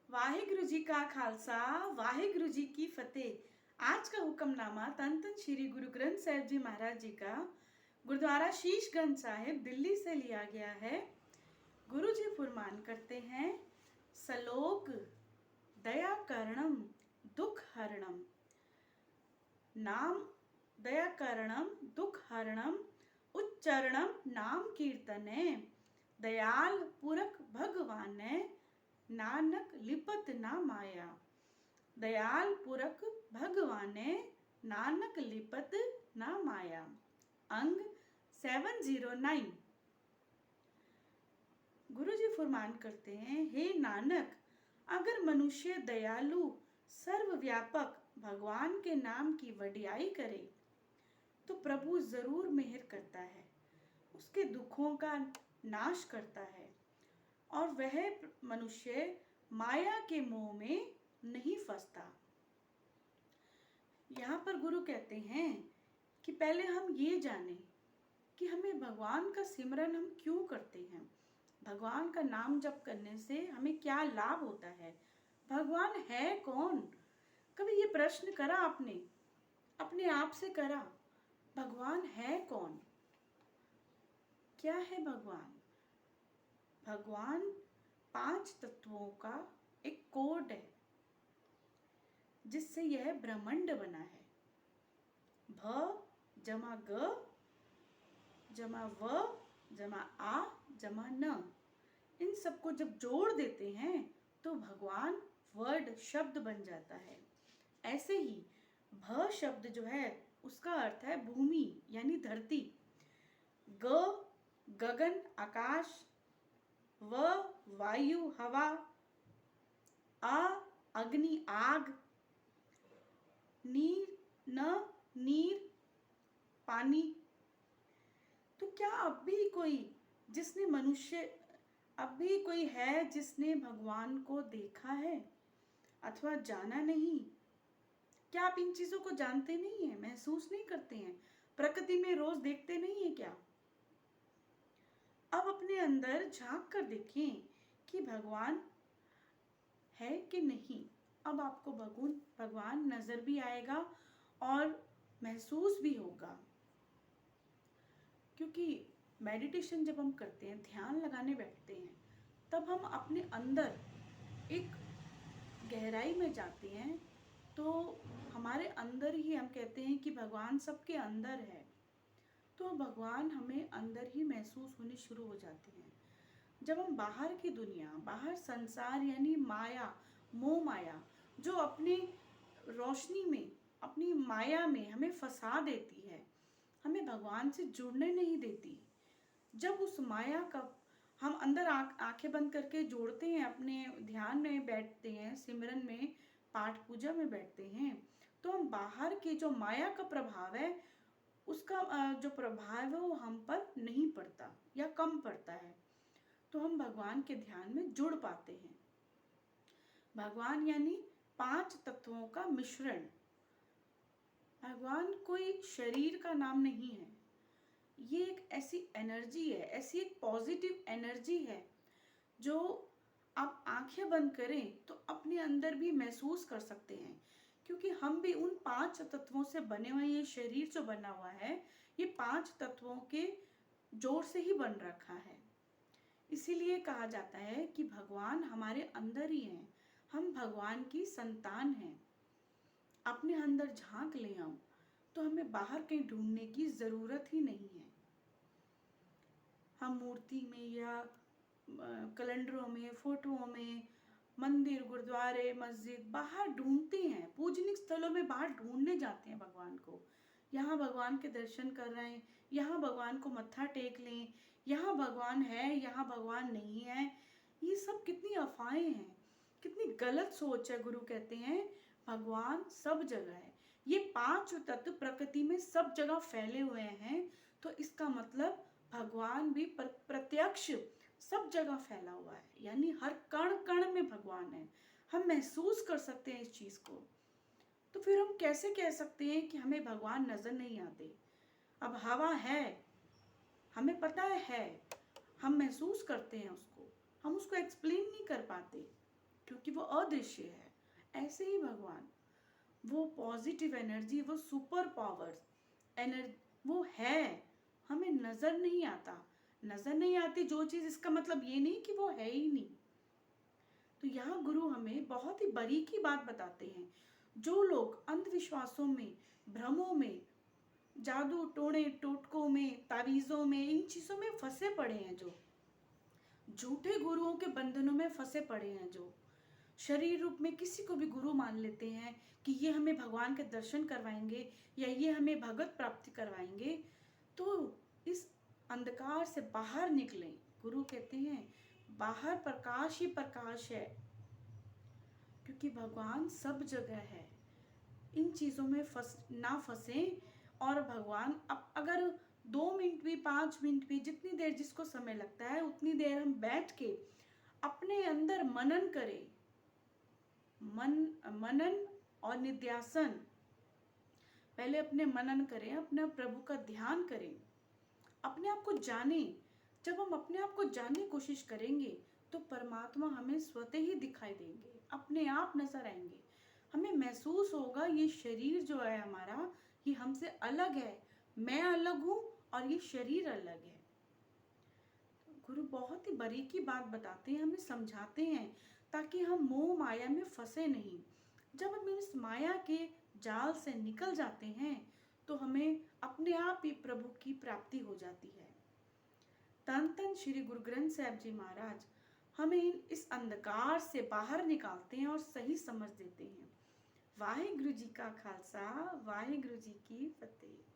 वाहिगुरु जी का खालसा वाहिगुरु जी की फतेह। आज का हुक्मनामा तन तन श्री गुरु ग्रंथ साहिब जी महाराज जी का गुरुद्वारा शीशगंज साहिब दिल्ली से लिया गया है। गुरु जी फरमान करते हैं, सलोक दया करणम दुख हरणम। नाम दया करणम दुख हरणम उच्चरणम नाम कीर्तने। दयाल पुरख भगवाने नानक लिपत ना माया। दयाल पुरख भगवाने नानक लिपत ना माया। अंग 709। गुरु जी फरमान करते हैं, हे नानक, अगर मनुष्य दयालु सर्वव्यापक भगवान के नाम की वडियाई करे तो प्रभु जरूर मेहर करता है, उसके दुखों का नाश करता है और वह मनुष्य माया के मोह में नहीं फंसता। यहाँ पर गुरु कहते हैं कि पहले हम ये जानें कि हमें भगवान का सिमरन हम क्यों करते हैं, भगवान का नाम जप करने से हमें क्या लाभ होता है, भगवान है कौन। कभी ये प्रश्न करा आपने, अपने आप से करा, भगवान है कौन, क्या है भगवान। भगवान 5 तत्वों का एक कोड है जिससे यह ब्रह्मांड बना है। भ जमा ग जमा व जमा आ जमा न, इन सबको जब जोड़ देते हैं तो भगवान वर्ड शब्द बन जाता है। ऐसे ही भ शब्द जो है उसका अर्थ है भूमि यानी धरती, ग गगन आकाश, व वायु हवा, आ अग्नि आग, नीर न नीर पानी। तो क्या अब भी कोई है जिसने भगवान को देखा है अथवा जाना नहीं। क्या आप इन चीजों को जानते नहीं है, महसूस नहीं करते हैं, प्रकृति में रोज देखते नहीं है क्या। अब अपने अंदर झांक कर देखें कि भगवान है कि नहीं। अब आपको भगवान नजर भी आएगा और महसूस भी होगा, क्योंकि मेडिटेशन जब हम करते हैं, ध्यान लगाने बैठते हैं, तब हम अपने अंदर एक गहराई में जाते हैं। तो हमारे अंदर ही हम कहते हैं कि भगवान सबके अंदर है, तो भगवान हमें अंदर ही महसूस होने शुरू हो जाते हैं। जब हम बाहर की दुनिया, बाहर संसार यानी माया, मोह माया जो अपनी रोशनी में, अपनी माया में हमें फंसा देती है, हमें भगवान से जुड़ने नहीं देती। जब उस माया का हम अंदर आंखें बंद करके जोड़ते हैं, अपने ध्यान में बैठते हैं, सिमरन में, पाठ पूजा में बैठते हैं, तो हम बाहर की जो माया का प्रभाव है उसका जो प्रभाव है वो हम पर नहीं पड़ता या कम पड़ता है, तो हम भगवान के ध्यान में जुड़ पाते हैं। भगवान यानी 5 तत्वों का मिश्रण। भगवान कोई शरीर का नाम नहीं है, ये एक ऐसी एनर्जी है, ऐसी एक पॉजिटिव एनर्जी है जो आप आंखें बंद करें तो अपने अंदर भी महसूस कर सकते हैं, क्योंकि हम भी उन 5 तत्वों से बने हुए, ये शरीर जो बना हुआ है ये 5 तत्वों के जोड़ से ही बन रखा है। इसीलिए कहा जाता है कि भगवान हमारे अंदर ही हैं, हम भगवान की संतान हैं। अपने अंदर झांक लें हम, तो हमें बाहर कहीं ढूंढने की जरूरत ही नहीं है। हम मूर्ति में या कैलेंडरों में, फोटोओं में, मंदिर, गुरुद्वारे, मस्जिद बाहर ढूंढते हैं, पूजनिक स्थलों में बाहर ढूंढने जाते हैं भगवान को। यहाँ भगवान के दर्शन कर रहे हैं, यहाँ भगवान को मत्था टेक लें, यहाँ भगवान है, यहाँ भगवान नहीं है। ये सब कितनी अफवाहें हैं, कितनी गलत सोच है। गुरु कहते हैं भगवान सब जगह है। ये 5 तत्व प्रकृति में सब जगह फैले हुए हैं, तो इसका मतलब भगवान भी प्रत्यक्ष सब जगह फैला हुआ है, यानी हर कण कण में भगवान है। हम महसूस कर सकते हैं इस चीज को। तो फिर हम कैसे कह सकते हैं कि हमें भगवान नजर नहीं आते। अब हवा है, हमें पता है, हम महसूस करते हैं उसको, हम उसको एक्सप्लेन नहीं कर पाते, क्योंकि वो अदृश्य है, ऐसे ही भगवान, वो पॉजिटिव एनर्जी, वो सुपर पावर्स एनर्जी वो है, हमें नजर नहीं आता। नजर नहीं आती जो चीज, इसका मतलब ये नहीं कि वो है ही नहीं। तो यहाँ गुरु हमें बहुत ही बारीकी बात बताते हैं। जो लोग अंधविश्वासों में, भ्रमों में, जादू टोने टोटकों में, तावीज़ों में, इन चीज़ों में फंसे पड़े हैं, जो झूठे गुरुओं के बंधनों में फंसे पड़े हैं, जो शरीर रूप में किसी को भी गुरु मान लेते हैं कि ये हमें भगवान के दर्शन करवाएंगे या ये हमें भगत प्राप्ति करवाएंगे, तो इस अंधकार से बाहर निकलें। गुरु कहते हैं बाहर प्रकाश ही प्रकाश है, क्योंकि भगवान सब जगह है। इन चीज़ों में ना फंसें। और भगवान अब अगर 2 मिनट भी, 5 मिनट भी, जितनी देर जिसको समय लगता है उतनी देर हम बैठ के अपने अंदर मनन करें। मनन और निध्यासन, पहले अपने मनन करें, अपने प्रभु का ध्यान करें, अपने आप को जाने। जब हम अपने आप को जानने की कोशिश करेंगे तो परमात्मा हमें स्वतः ही दिखाई देंगे, अपने आप नजर आएंगे। हमें महसूस होगा ये शरीर जो है हमारा, ये हमसे अलग है, मैं अलग हूँ और ये शरीर अलग है। गुरु बहुत ही बारीकी बात बताते हैं, हमें समझाते हैं, ताकि हम मोह माया में फंसे नहीं। जब हम इस माया के जाल से निकल जाते हैं तो हमें अपने आप ही प्रभु की प्राप्ति हो जाती है। तन तन श्री गुरु ग्रंथ साहिब जी महाराज हमें इस अंधकार से बाहर निकालते हैं और सही समझ देते हैं। वाहिगुरु जी का खालसा, वाहिगुरु जी की फतेह।